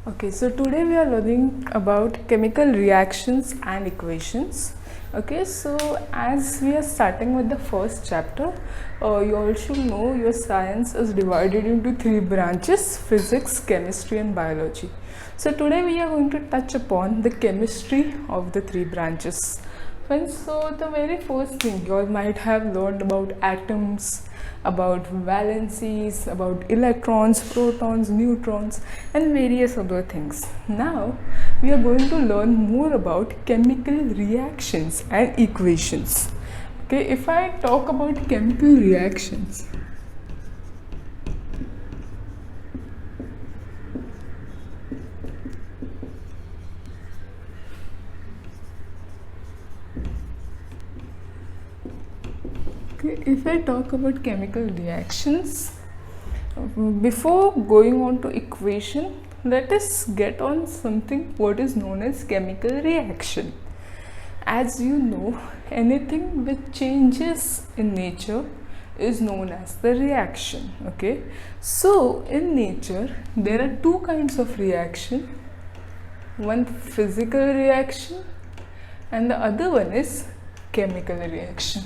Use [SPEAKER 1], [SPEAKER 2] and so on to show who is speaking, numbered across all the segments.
[SPEAKER 1] Okay, so today we are learning about chemical reactions and equations. Okay, so as we are starting with the first chapter, you all should know your science is divided into three branches: physics, chemistry, and biology. So today we are going to touch upon the chemistry of the three branches. Friends, so the very first thing you all might have learned about atoms, about valencies, about electrons, protons, neutrons, and various other things. Now we are going to learn more about chemical reactions and equations. Okay, if I talk about chemical reactions, if I talk about chemical reactions, before going on to equation, let us get on something what is known as chemical reaction. As you know, anything which changes in nature is known as the reaction. Okay, so in nature there are two kinds of reaction: one physical reaction and the other one is chemical reaction.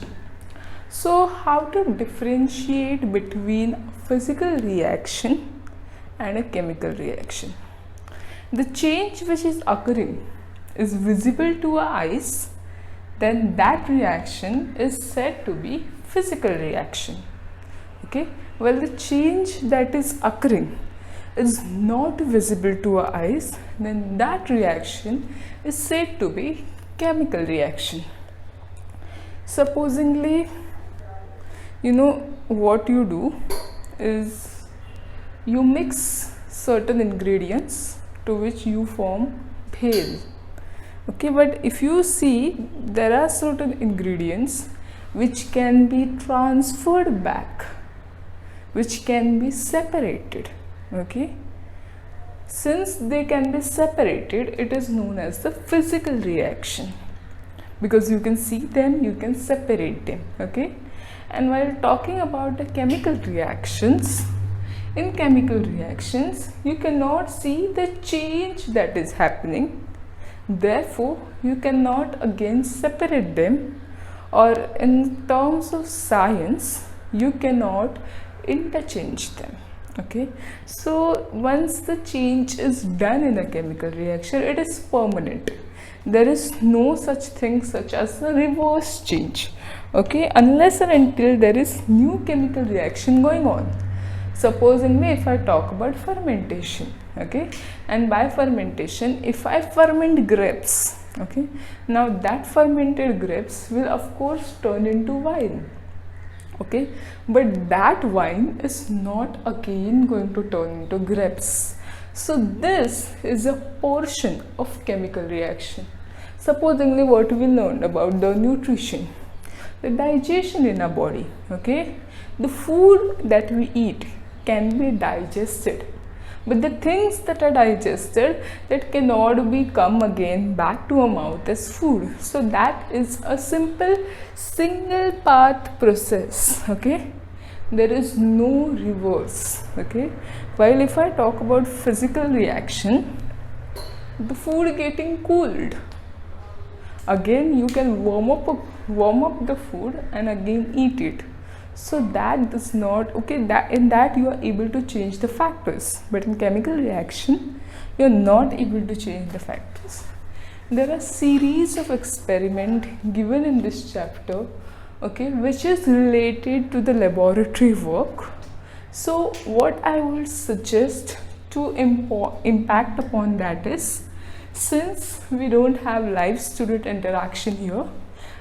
[SPEAKER 1] So how to differentiate between a physical reaction and a chemical reaction? The change which is occurring is visible to our eyes, then that reaction is said to be physical reaction. Okay, well, the change that is occurring is not visible to our eyes, then that reaction is said to be chemical reaction. Supposingly, what you do is you mix certain ingredients to which you form bhel. Okay, but if you see, there are certain ingredients which can be transferred back, which can be separated. Okay, since they can be separated, it is known as the physical reaction, because you can see them, you can separate them. Okay, and while talking about the chemical reactions, in chemical reactions you cannot see the change that is happening, therefore you cannot again separate them, or in terms of science you cannot interchange them. Okay, so once the change is done in a chemical reaction, it is permanent. There is no such thing such as a reverse change. Okay, unless and until there is new chemical reaction going on. Supposingly, if I talk about fermentation, okay, and by fermentation, if I ferment grapes, okay, now that fermented grapes will of course turn into wine. Okay, but that wine is not again going to turn into grapes. So this is a portion of chemical reaction. Supposingly, what we learned about the nutrition, the digestion in our body. Okay, the food that we eat can be digested, but the things that are digested, that cannot be come again back to our mouth as food. So that is a simple single path process. Okay, there is no reverse. Okay, while if I talk about physical reaction, the food getting cooled, again you can warm up the food and again eat it. So that does not, okay, that in that you are able to change the factors, but in chemical reaction you are not able to change the factors. There are series of experiment given in this chapter, okay, which is related to the laboratory work. So what I would suggest to impact upon that is, since we don't have live student interaction here,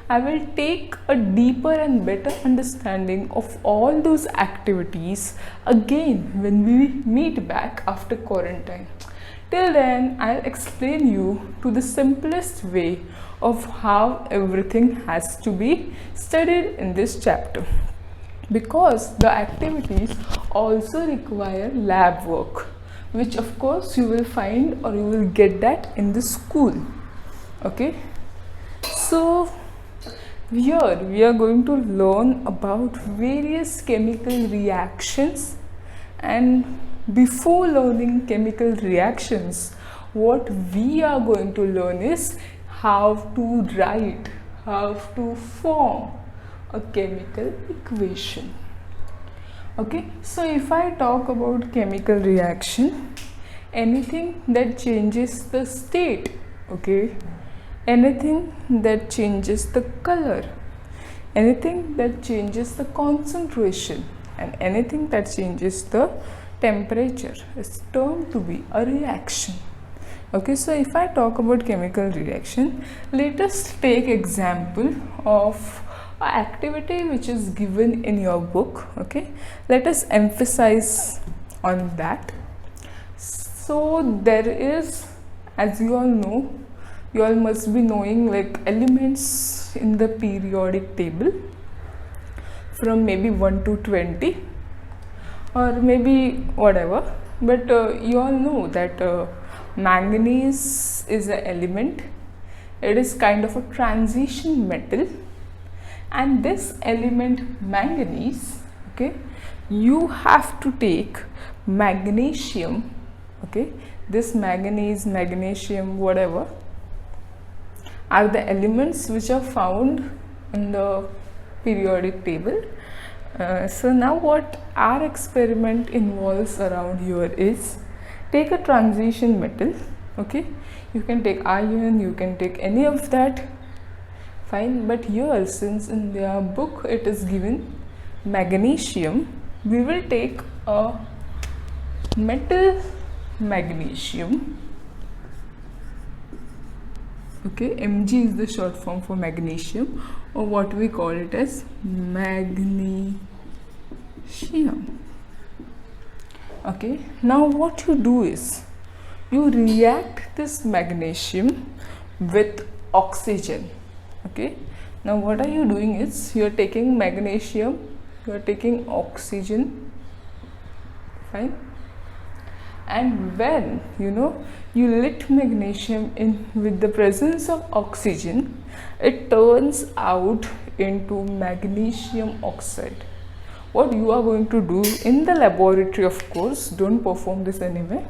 [SPEAKER 1] I will take a deeper and better understanding of all those activities again when we meet back after quarantine. Till then, I'll explain you to the simplest way of how everything has to be studied in this chapter, because the activities also require lab work, which of course you will find or you will get that in the school. Okay, so here we are going to learn about various chemical reactions and before learning chemical reactions, what we are going to learn is how to write, how to form a chemical equation. Okay, so if I talk about chemical reaction, anything that changes the state, okay, anything that changes the color, anything that changes the concentration, and anything that changes the temperature is termed to be a reaction. Okay, so if I talk about chemical reaction, let us take example of a activity which is given in your book. Okay, let us emphasize on that. So there is, as you all know, you all must be knowing like elements in the periodic table from maybe 1 to 20 or maybe whatever, but you all know that manganese is an element. It is kind of a transition metal, and this element manganese, okay, you have to take magnesium, okay, this manganese, magnesium, whatever are the elements which are found in the periodic table. So now what our experiment involves around here is, take a transition metal, okay, you can take iron, you can take any of that, fine, but here since in their book it is given magnesium, we will take a metal magnesium, okay, Mg is the short form for magnesium, or what we call it as magnesium. Okay, now what you do is you react this magnesium with oxygen. Okay, now what are you doing is you are taking magnesium, you are taking oxygen, fine, and when you lit magnesium in with the presence of oxygen, it turns out into magnesium oxide. What you are going to do in the laboratory, of course, don't perform this anyway,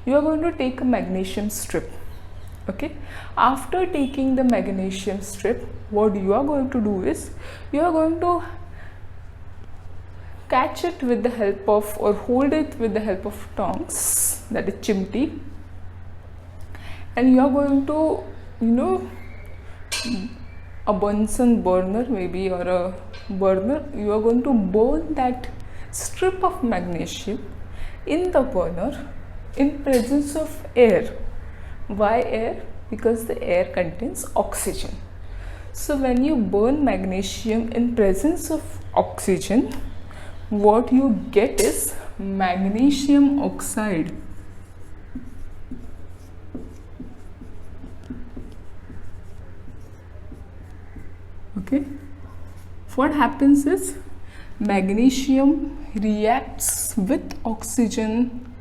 [SPEAKER 1] you are going to take a magnesium strip. Okay, after taking the magnesium strip, what you are going to do is you are going to catch it with the help of, or hold it with the help of tongs, that is chimti, and you are going to a Bunsen burner maybe, or a burner, you are going to burn that strip of magnesium in the burner in presence of air. Why air? Because the air contains oxygen. So when you burn magnesium in presence of oxygen, what you get is magnesium oxide. Okay, what happens is magnesium reacts with oxygen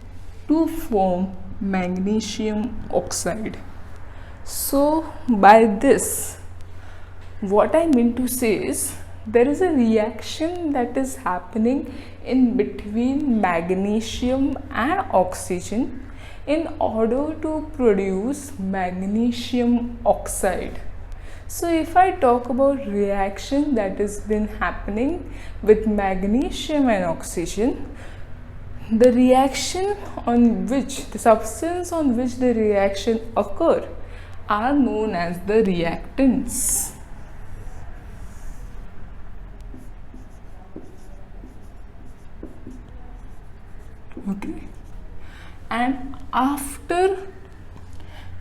[SPEAKER 1] to form magnesium oxide. So by this, what I mean to say is, there is a reaction that is happening in between magnesium and oxygen in order to produce magnesium oxide. So if I talk about reaction that has been happening with magnesium and oxygen, the reaction on which, the substance on which the reaction occur are known as the reactants. Okay, and after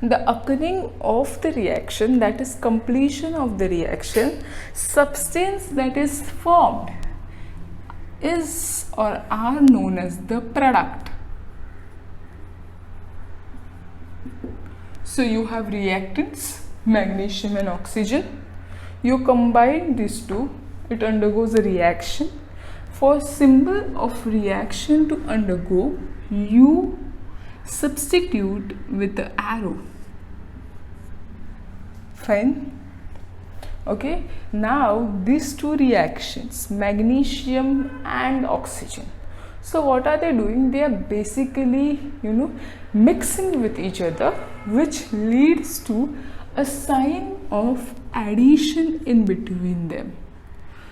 [SPEAKER 1] the occurring of the reaction, that is completion of the reaction, substance that is formed is or are known as the product. So you have reactants, magnesium and oxygen, you combine these two, it undergoes a reaction. For symbol of reaction to undergo, you substitute with the arrow. Fine. Okay, now these two reactions, magnesium and oxygen, So what are they doing? They are basically, mixing with each other, which leads to a sign of addition in between them.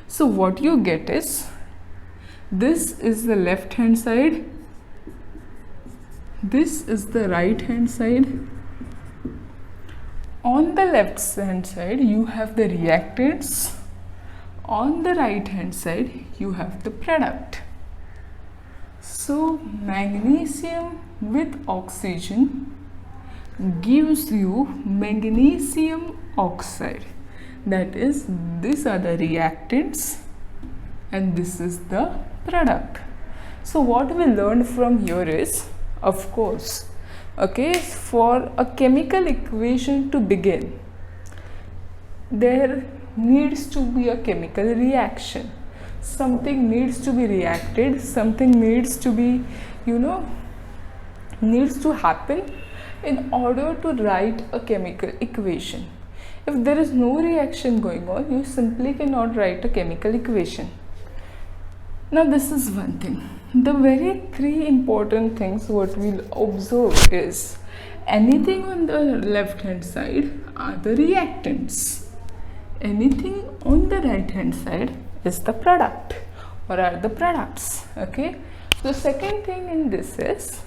[SPEAKER 1] So what you get is, this is the left hand side, this is the right hand side. On the left hand side you have the reactants, on the right hand side you have the product. So magnesium with oxygen gives you magnesium oxide. That is, these are the reactants and this is the product. So what we learned from here is, of course, okay, for a chemical equation to begin, there needs to be a chemical reaction. Something needs to be reacted, something needs to be, needs to happen in order to write a chemical equation. If there is no reaction going on, you simply cannot write a chemical equation. Now this is one thing. The very three important things what we'll observe is, anything on the left hand side are the reactants, anything on the right hand side is the product or are the products. Okay, the second thing in this is,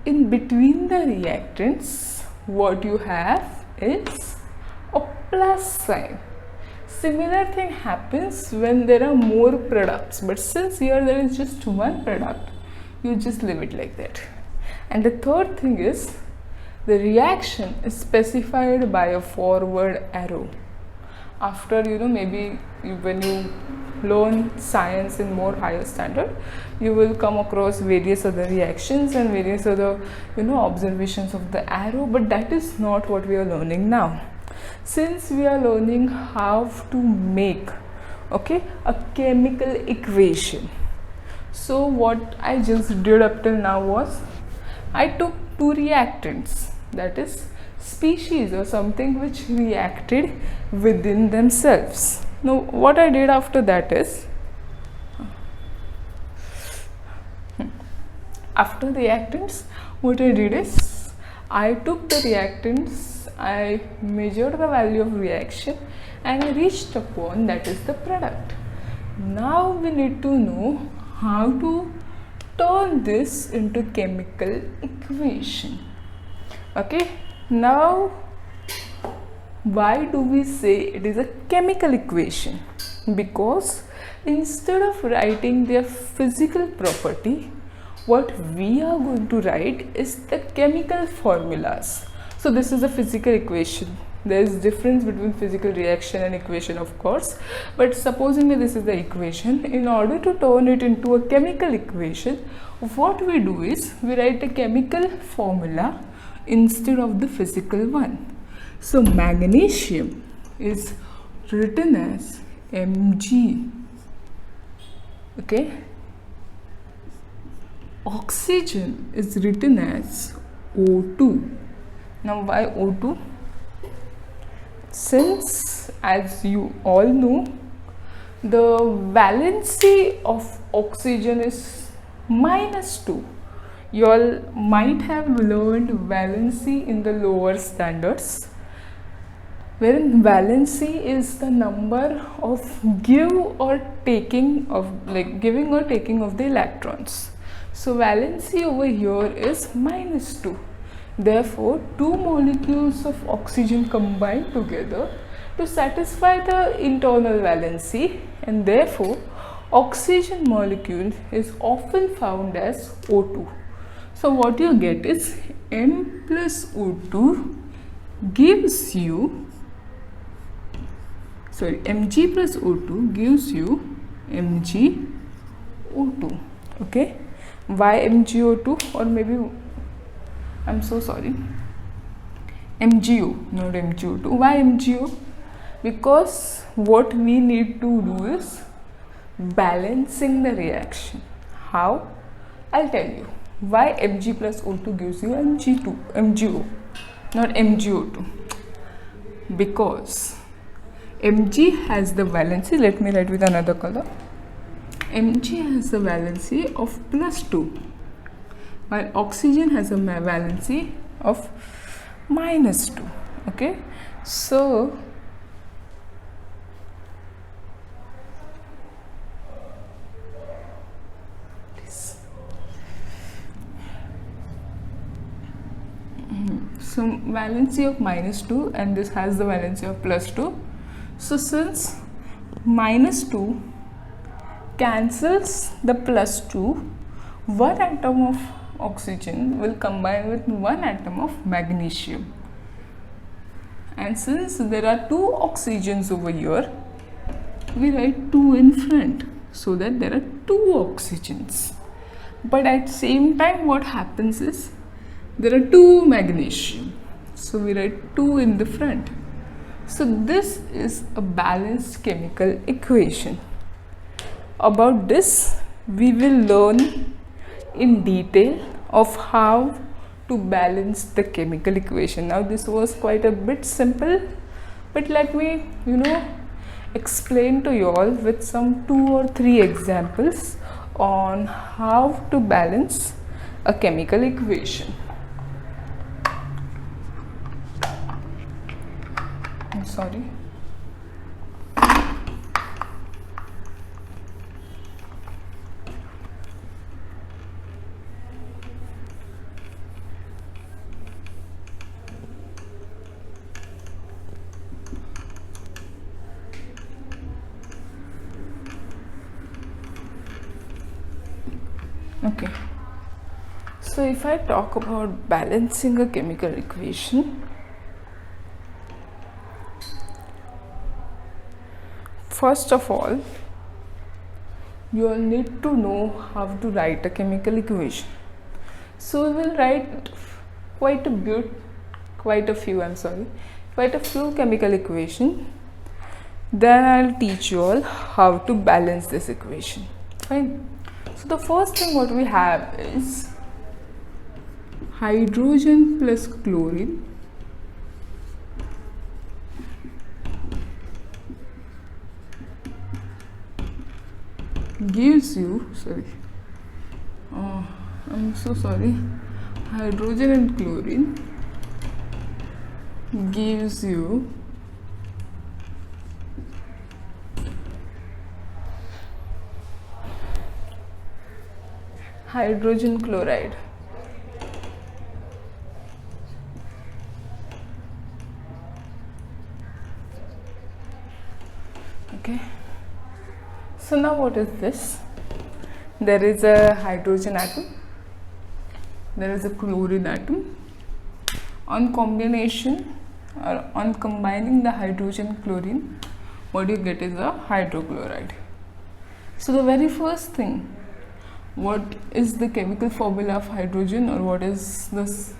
[SPEAKER 1] in between the reactants what you have is a plus sign. Similar thing happens when there are more products, but since here there is just one product, you just leave it like that. And the third thing is, the reaction is specified by a forward arrow. After, maybe when you learn science in more higher standard, you will come across various other reactions and various other, observations of the arrow, but that is not what we are learning now. Since we are learning how to make, okay, a chemical equation, so what I just did up till now was, I took two reactants, that is species or something which reacted within themselves. Now what I did after that is, after reactants, what I did is, I took the reactants, I measured the value of reaction and reached upon that is the product. Now we need to know how to turn this into chemical equation. Okay, now why do we say it is a chemical equation? Because instead of writing their physical property, what we are going to write is the chemical formulas. So this is a physical equation. There is difference between physical reaction and equation, of course, but supposing this is the equation, in order to turn it into a chemical equation, what we do is we write a chemical formula instead of the physical one. So magnesium is written as Mg, okay. Oxygen is written as O2. Now why O2? Since, as you all know, the valency of oxygen is -2. You all might have learned valency in the lower standards, wherein valency is the number of giving or taking of the electrons. So valency over here is -2. Therefore, two molecules of oxygen combine together to satisfy the internal valency, and therefore oxygen molecule is often found as O2. So what you get is M plus O2 gives you, Mg plus O2 gives you MgO2. Okay, why MgO2? Or maybe, I'm so sorry, MgO, not MgO2. Why MgO? Because what we need to do is balancing the reaction. How? I'll tell you. Why Mg plus O2 gives you MgO, not MgO2? Because Mg has the valency, let me write with another color. Mg has a valency of +2, while oxygen has a valency of -2. Okay, so valency of -2 and this has the valency of +2. So since -2 cancels the +2, one atom of oxygen will combine with one atom of magnesium, and since there are two oxygens over here, we write 2 in front so that there are two oxygens. But at same time what happens is there are two magnesium, so we write 2 in the front. So this is a balanced chemical equation. About this we will learn in detail of how to balance the chemical equation. Now this was quite a bit simple, but let me explain to you all with some 2 or 3 examples on how to balance a chemical equation. I'm sorry. Okay, so if I talk about balancing a chemical equation, first of all, you all need to know how to write a chemical equation. So we will write quite a few chemical equation. Then I'll teach you all how to balance this equation. Fine. So the first thing what we have is hydrogen plus chlorine gives you, hydrogen and chlorine gives you hydrogen chloride. Okay, so now what is this? There is a hydrogen atom, there is a chlorine atom. On combination or on combining the hydrogen chlorine, what you get is a hydrochloride. So the very first thing, what is the chemical formula of hydrogen, or what is this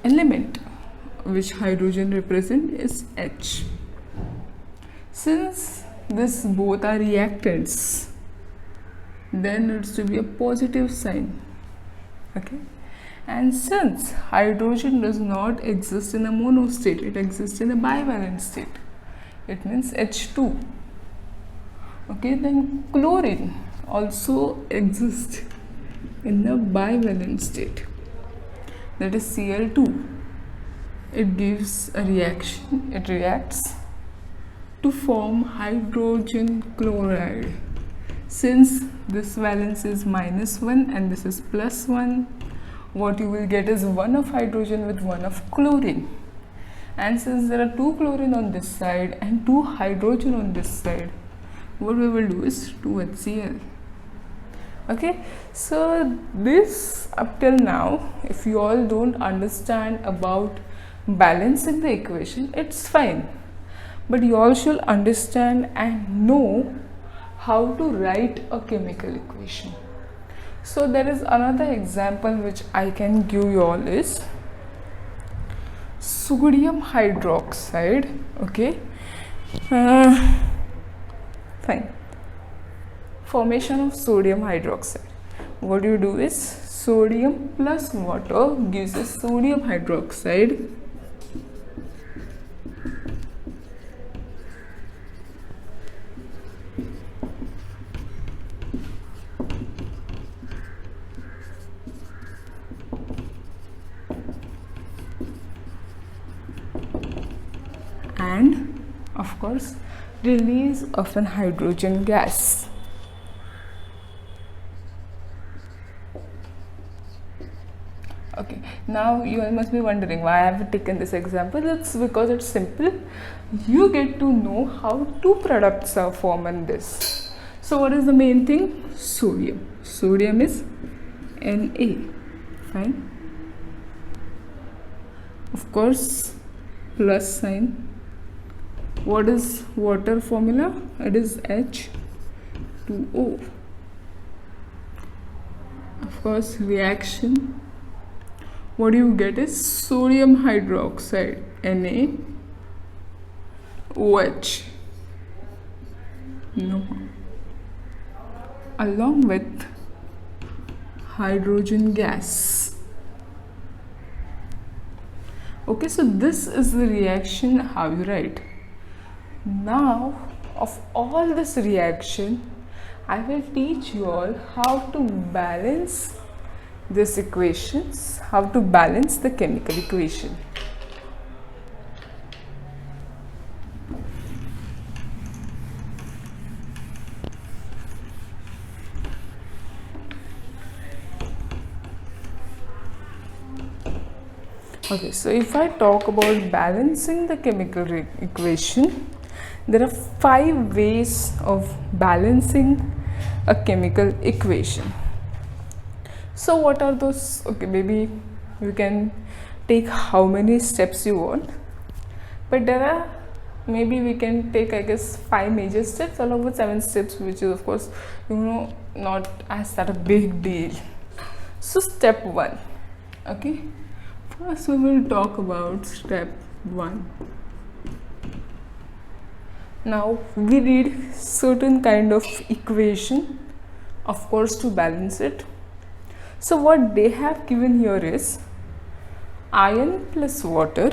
[SPEAKER 1] element which hydrogen represent, is H. Since this both are reactants, then it's to be a positive sign. Okay, and since hydrogen does not exist in a mono state, it exists in a bivalent state, it means H2. Okay, then chlorine also exists in the bivalent state, that is Cl2. It gives a reaction, it reacts to form hydrogen chloride. Since this valence is -1 and this is +1, what you will get is 1 of hydrogen with 1 of chlorine. And since there are 2 chlorine on this side and 2 hydrogen on this side, what we will do is 2HCl. Okay, so this up till now, if you all don't understand about balancing the equation, it's fine, but you all should understand and know how to write a chemical equation. So there is another example which I can give you all is sodium hydroxide. Okay, fine. Formation of sodium hydroxide. What you do is sodium plus water gives us sodium hydroxide. and of course release of an hydrogen gas. Okay, now you all must be wondering why I have taken this example. It's because it's simple. You get to know how two products are formed in this. So what is the main thing? Sodium. Sodium is Na. Fine. Of course, plus sign. What is water formula? It is H2O. Of course, reaction. What you get is sodium hydroxide, NaOH. No. Along with hydrogen gas. Okay, so this is the reaction how you write. Now, of all this reaction, I will teach you all how to balance these equations, how to balance the chemical equation. Okay, so if I talk about balancing the chemical equation, there are 5 ways of balancing a chemical equation. So what are those? Okay, maybe you can take how many steps you want, but there are, maybe we can take, I guess, 5 major steps along with 7 steps, which is of course, not as that a big deal. So step 1, okay, first we will talk about step 1. Now we need certain kind of equation, of course, to balance it. So what they have given here is iron plus water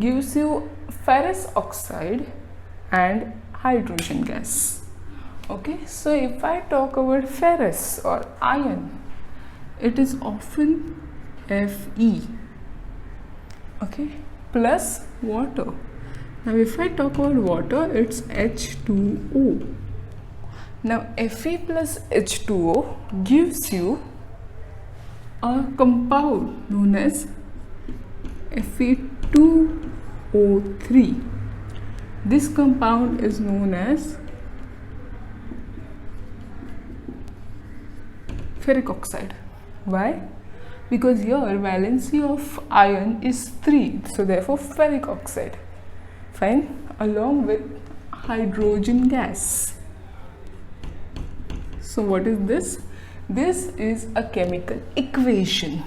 [SPEAKER 1] gives you ferrous oxide and hydrogen gas. Okay, so if I talk about ferrous or iron, it is often Fe, okay, plus water. Now if I talk about water, it's H2O. Now Fe plus H2O gives you a compound known as Fe2O3. This compound is known as ferric oxide. Why? Because here valency of iron is 3, so therefore ferric oxide. Fine, along with hydrogen gas. So what is this? This is a chemical equation.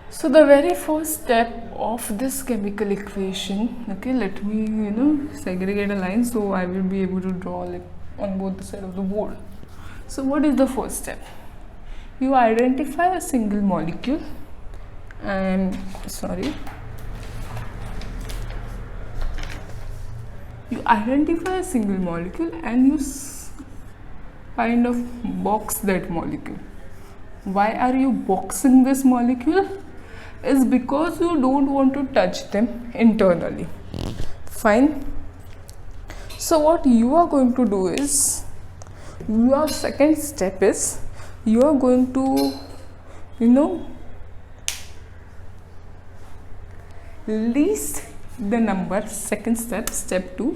[SPEAKER 1] So the very first step of this chemical equation, okay, let me segregate a line so I will be able to draw like on both the sides of the board. So what is the first step? You identify a single molecule and you identify a single molecule and you kind of box that molecule. Why are you boxing this molecule? Is because you don't want to touch them internally. Fine. So what you are going to do is, your second step is, you are going to list the number. Second step, step 2.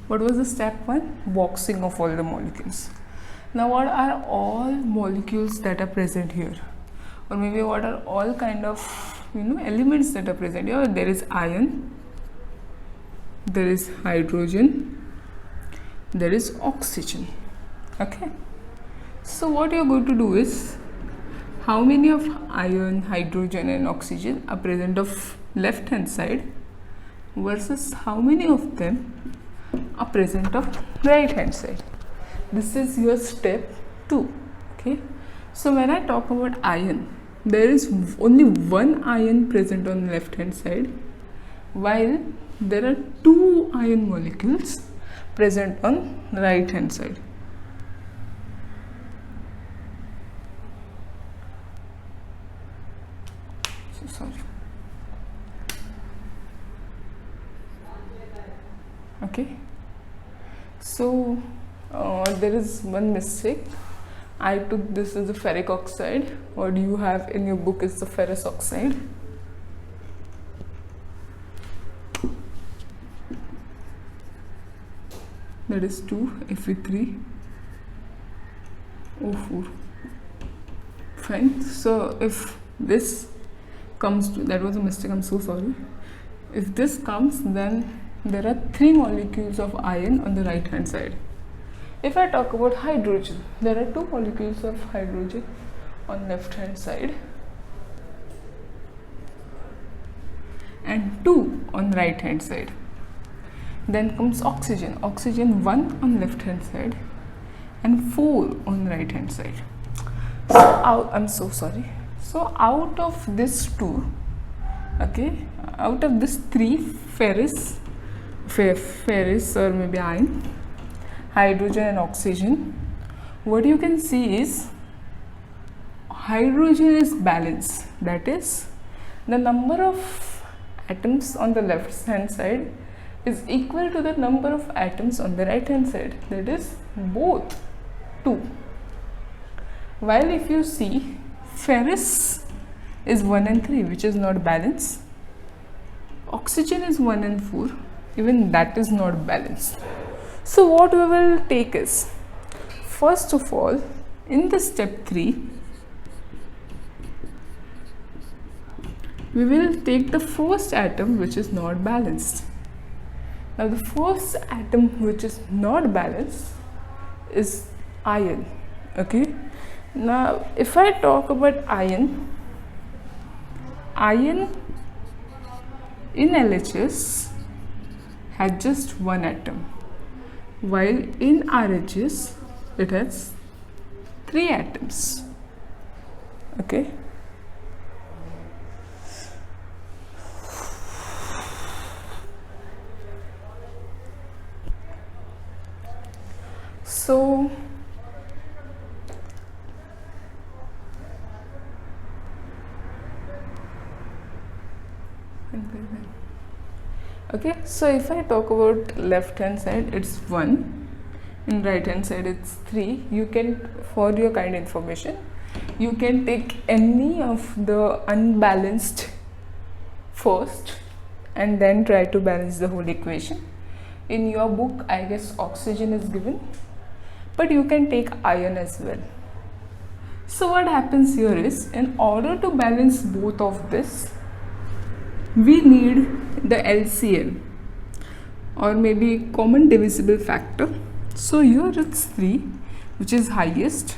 [SPEAKER 1] What was the step 1? Boxing of all the molecules. Now what are all molecules that are present here, or maybe what are all kind of elements that are present here? There is iron, there is hydrogen, there is oxygen. Okay, so what you're going to do is, how many of iron, hydrogen and oxygen are present of left hand side versus how many of them are present of right hand side. This is your step 2. Okay, so when I talk about iron, there is only one iron present on the left hand side, while there are 2 iron molecules present on the right hand side. sorry. Okay, so there is one mistake. I took this as a ferric oxide. What you have in your book is the ferrous oxide. That is 2Fe3O4. Fine. So if this comes to, that was a mistake, I'm so sorry. If this comes, then there are 3 molecules of iron on the right hand side. If I talk about hydrogen, there are 2 molecules of hydrogen on left hand side and 2 on right hand side. Then comes oxygen. Oxygen 1 on left hand side and 4 on right hand side. So I'm so sorry. So out of this 2, okay, out of this 3, ferrous or maybe iron, hydrogen and oxygen, what you can see is hydrogen is balanced. That is, the number of atoms on the left hand side is equal to the number of atoms on the right hand side. That is both 2. While if you see, ferrous is 1 and 3, which is not balanced. Oxygen is 1 and 4, even that is not balanced. So what we will take is, first of all, in the step 3, we will take the first atom which is not balanced. Now the first atom which is not balanced is iron. Okay. Now if I talk about iron in LHS has just 1 atom, while in RHS it has 3 atoms. Okay. So okay, so if I talk about left hand side, it's 1, in right hand side it's 3. You can, for your kind information, you can take any of the unbalanced first and then try to balance the whole equation. In your book, I guess oxygen is given, but you can take iron as well. So what happens here is, in order to balance both of this, we need the LCM, or maybe common divisible factor. So here it's 3, which is highest.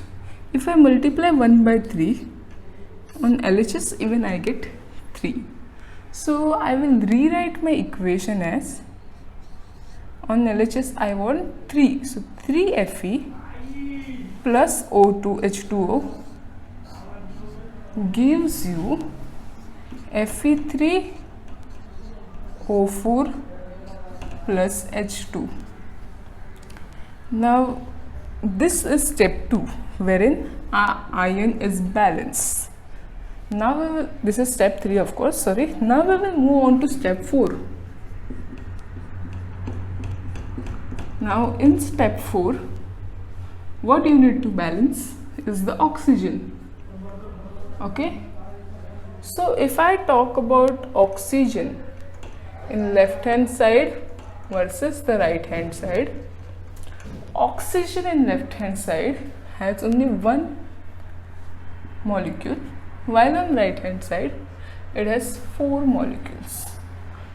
[SPEAKER 1] If I multiply 1 by 3 on LHS, even I get 3. So I will rewrite my equation as, on LHS I want 3, so 3Fe plus O2 H2O gives you Fe3O4 plus H2. Now this is step 2, wherein our iron is balanced. Now this is step 3, of course, sorry. Now we will move on to step 4. Now in step 4, what you need to balance is the oxygen. Okay. So if I talk about oxygen in left hand side versus the right hand side, oxygen in left hand side has only 1 molecule, while on right hand side it has 4 molecules.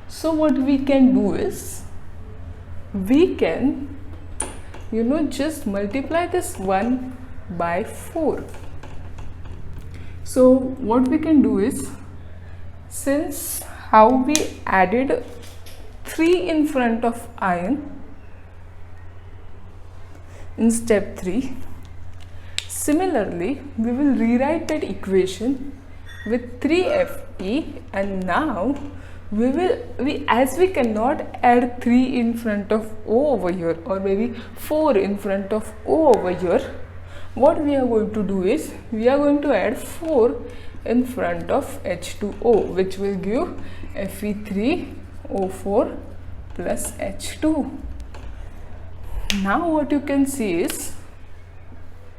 [SPEAKER 1] So what we can do is, we can just multiply this 1 by 4. So what we can do is, since how we added 3 in front of iron in step 3, similarly we will rewrite that equation with 3Fe, and now as we cannot add 3 in front of O over here, or maybe 4 in front of O over here, what we are going to do is, we are going to add 4 in front of H2O, which will give Fe3O4 plus H2. Now what you can see is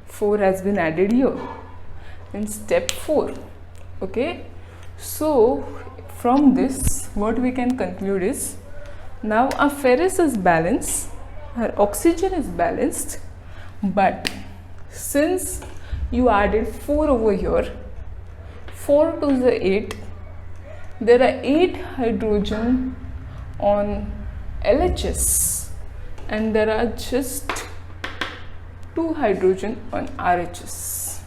[SPEAKER 1] 4 has been added here in step 4. Okay, so from this what we can conclude is, now our ferrous is balanced, our oxygen is balanced, but since you added 4 over here, 4 to the 8, there are 8 hydrogen on LHS and there are just 2 hydrogen on RHS.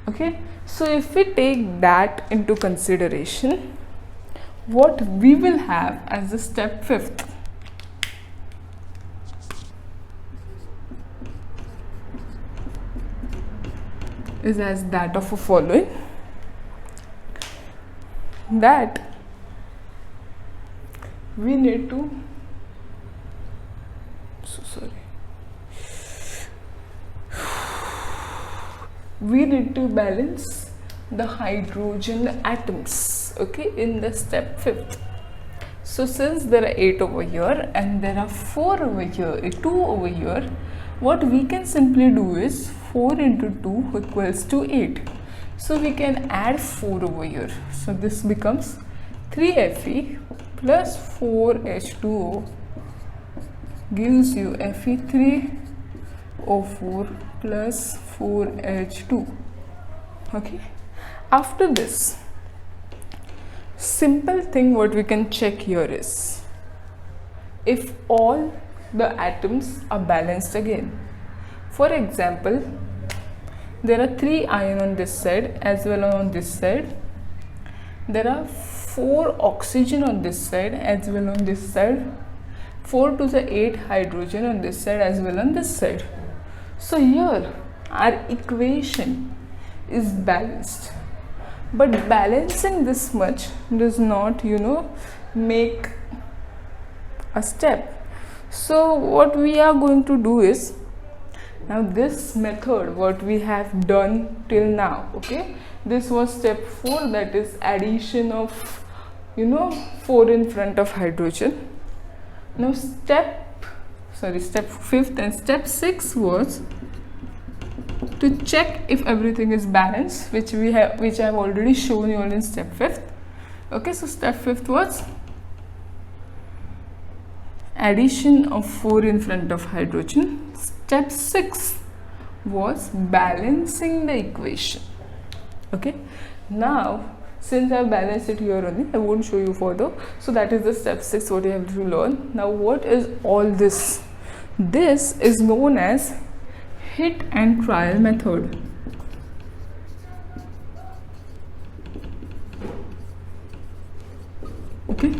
[SPEAKER 1] Okay, so if we take that into consideration, what we will have as the step 5th is as that of a following, that we need to balance the hydrogen atoms, okay, in the step 5th. So since there are 8 over here and there are 4 over here, 2 over here, what we can simply do is 4 into 2 equals to 8. So we can add 4 over here. So this becomes 3Fe plus 4H2O gives you Fe3O4 plus 4H2. Okay. After this, simple thing what we can check here is if all the atoms are balanced again. For example, there are 3 ions on this side as well as on this side. There are 4 oxygen on this side as well on this side. 4 to the 8 hydrogen on this side as well on this side. So here our equation is balanced. But balancing this much does not, make a step. So what we are going to do is, now this method what we have done till now, okay, this was step 4, that is addition of 4 in front of hydrogen. Now step 5th and step 6 was to check if everything is balanced, which I have already shown you all in step 5th. Okay, so step 5th was addition of 4 in front of hydrogen. Step 6 was balancing the equation. Okay, now since I have balanced it here only, I won't show you further. So that is the step 6 what you have to learn. Now what is all this? This is known as hit and trial method. Okay,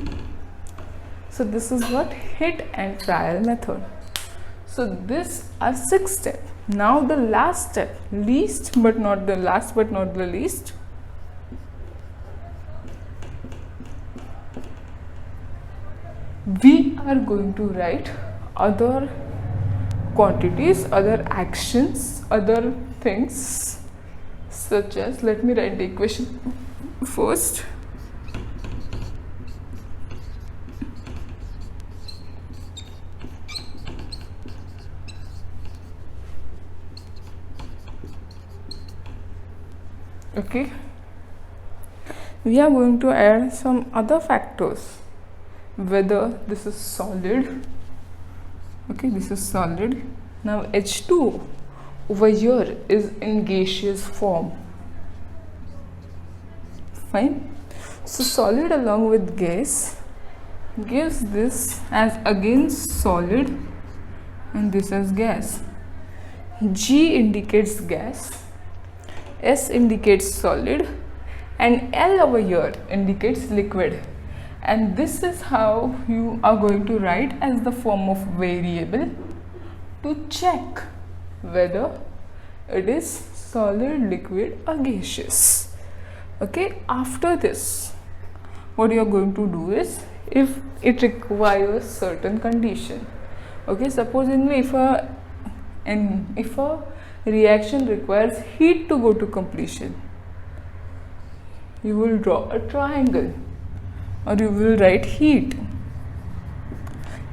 [SPEAKER 1] so this is what hit and trial method. So this are 6 steps. Now the last step, least but not the last but not the least, we are going to write other quantities, other actions, other things, such as, let me write the equation first. Okay, we are going to add some other factors, whether this is solid. Okay, this is solid. Now H2 over here is in gaseous form. Fine. So solid along with gas gives this as again solid and this as gas. G indicates gas, S indicates solid, and L over here indicates liquid. And this is how you are going to write as the form of variable to check whether it is solid, liquid or gaseous. Okay, after this what you are going to do is, if it requires certain condition, okay, supposedly if a reaction requires heat to go to completion, you will draw a triangle or you will write heat.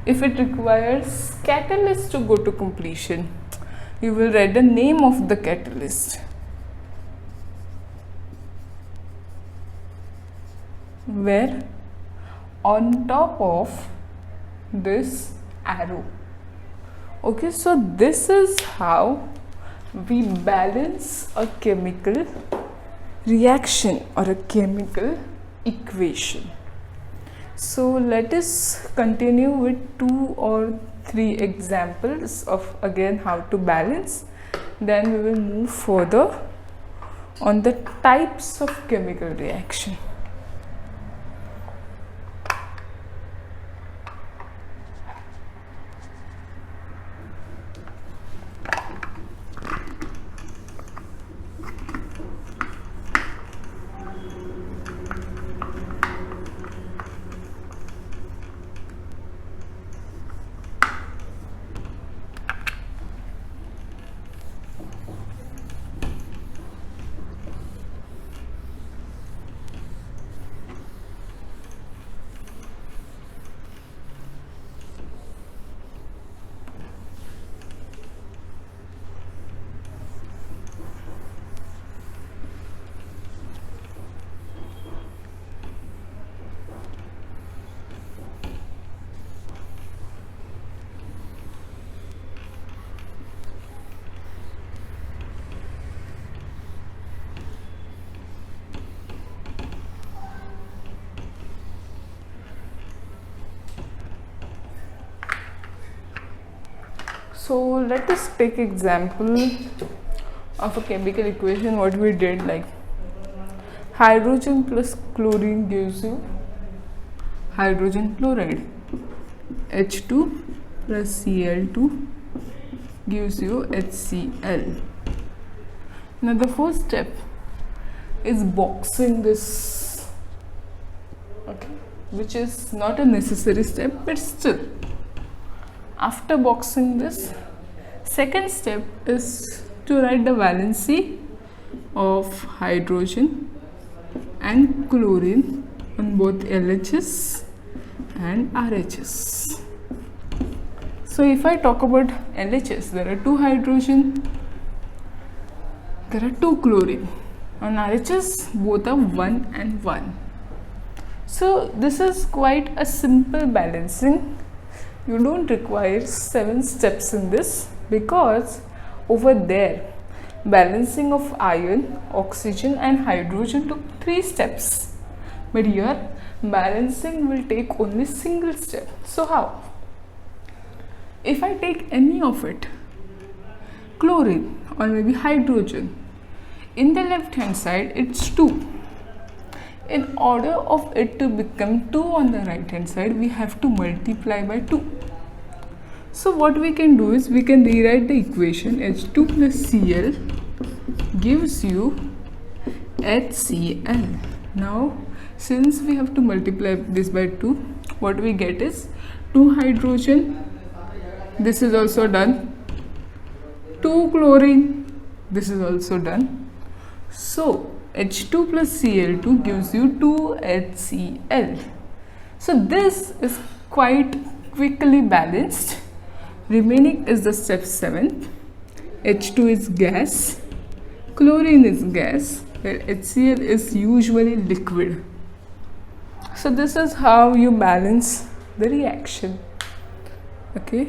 [SPEAKER 1] If it requires catalyst to go to completion, you will write the name of the catalyst. Where on top of this arrow. Okay, so this is how we balance a chemical reaction or a chemical equation. So let us continue with 2 or 3 examples of again how to balance. Then we will move further on the types of chemical reaction. So let us take example of a chemical equation what we did, like hydrogen plus chlorine gives you hydrogen chloride, H2 plus Cl2 gives you HCl. Now the first step is boxing this, okay, which is not a necessary step, but still after boxing this, second step is to write the valency of hydrogen and chlorine on both LHS and RHS. So if I talk about LHS, there are 2 hydrogen, there are 2 chlorine. On RHS, both are 1 and 1. So this is quite a simple balancing. You don't require 7 steps in this, because over there balancing of iron, oxygen and hydrogen took 3 steps, but here balancing will take only single step. So how? If I take any of it, chlorine or maybe hydrogen, in the left hand side it's 2. In order of it to become 2 on the right hand side, we have to multiply by 2. So what we can do is we can rewrite the equation H2 plus Cl gives you HCl. Now since we have to multiply this by 2, what we get is 2 hydrogen, this is also done, 2 chlorine, this is also done. So H2 plus Cl2 gives you 2 HCl. So this is quite quickly balanced. Remaining is the step 7. H2 is gas, chlorine is gas, where HCl is usually liquid. So this is how you balance the reaction. Okay.